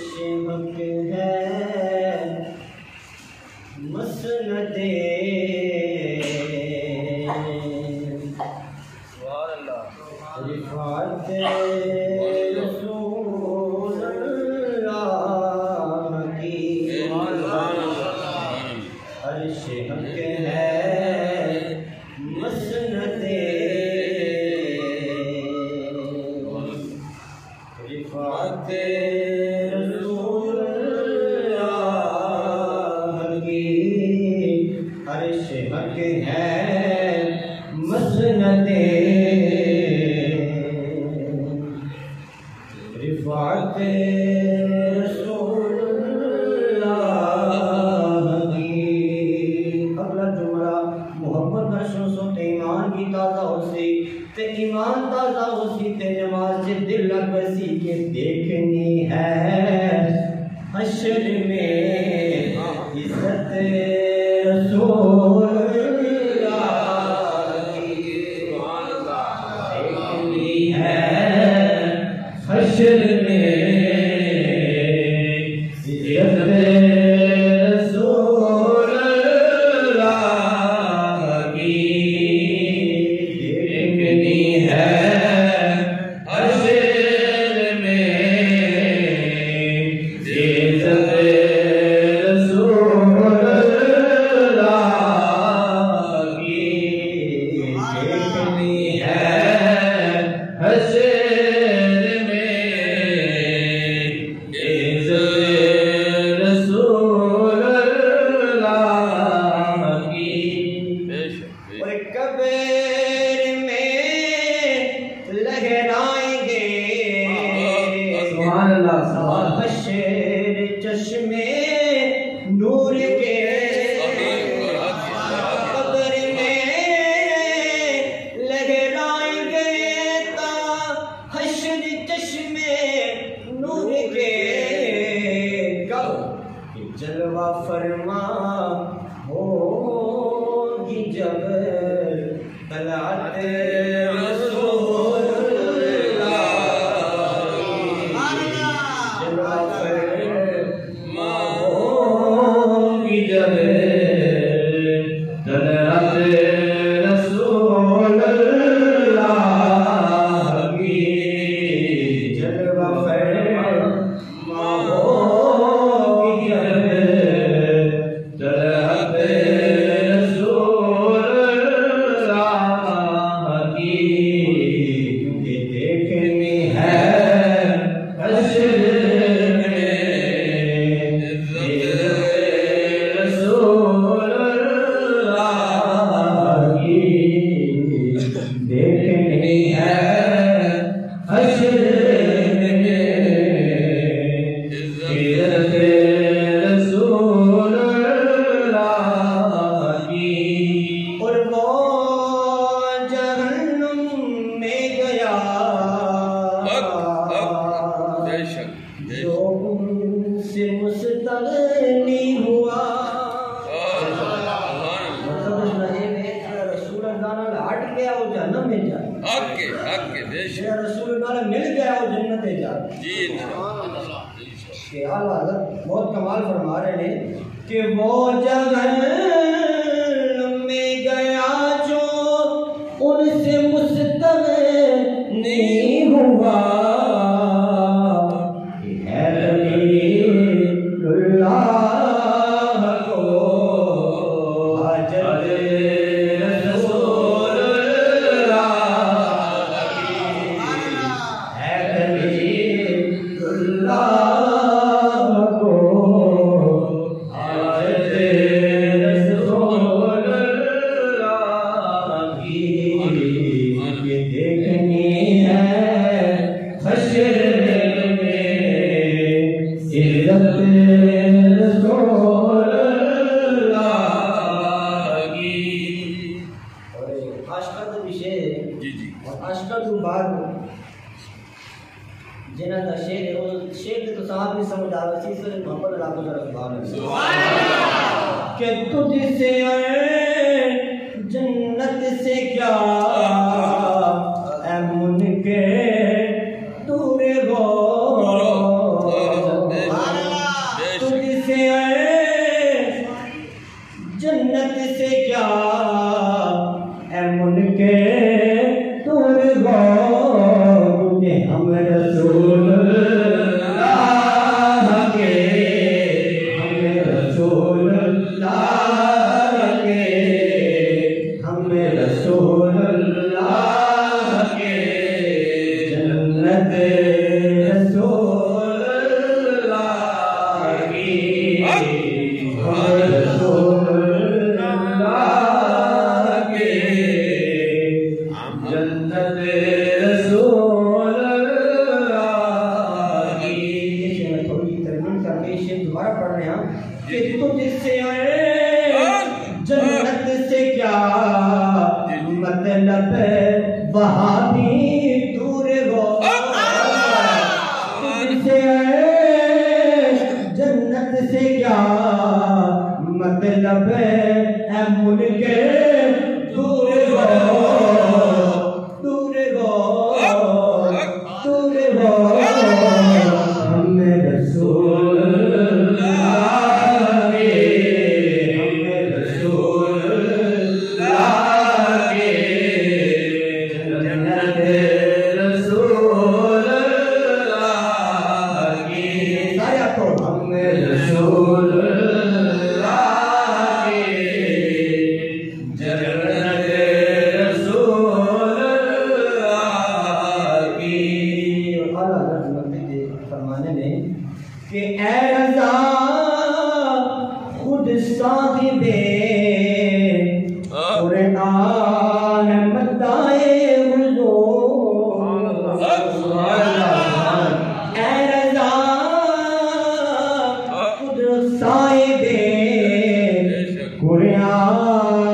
शिमक है मसनदे रिफात रसूल अल्लाह की हर शिमक है मसनदे रिफात रसूल अल्लाह की हर शिमक है मसनदे रिफात रसूलुल्लाह की। अगला जुमला मोहब्बत नशो सो ते ईमान की ताज़ा होसी ते ईमान ताज़ा होसी ते नमाज से दिल लग बसी के देखनी है हश्र में इज्जत रसूलुल्लाह की देखनी है हश्र में इज्जत रसूलुल्लाह की देखनी है हश्र में इज्जत रसूलुल्लाह की देखनी है हश्र चश्मे नूर के कब्र में लहराएंगे ता हश्र चश्मे नूर के कब जलवा फरमा होगी जब तलात देखनी है हश्र में इज्जत रसूलुल्लाह की। और वो जहन्नुम में गया जो उनसे मुस्तगनी हुआ। जन्नत में जाए रसूल मिल गया वो जन्नत में जाए के आला बहुत कमाल फरमा रहे हैं कि वो जहन्नुम में गया जो उनसे मुस्तगनी हुआ। कि तुझसे जन्नत से क्या मुनके दूर हो कुरान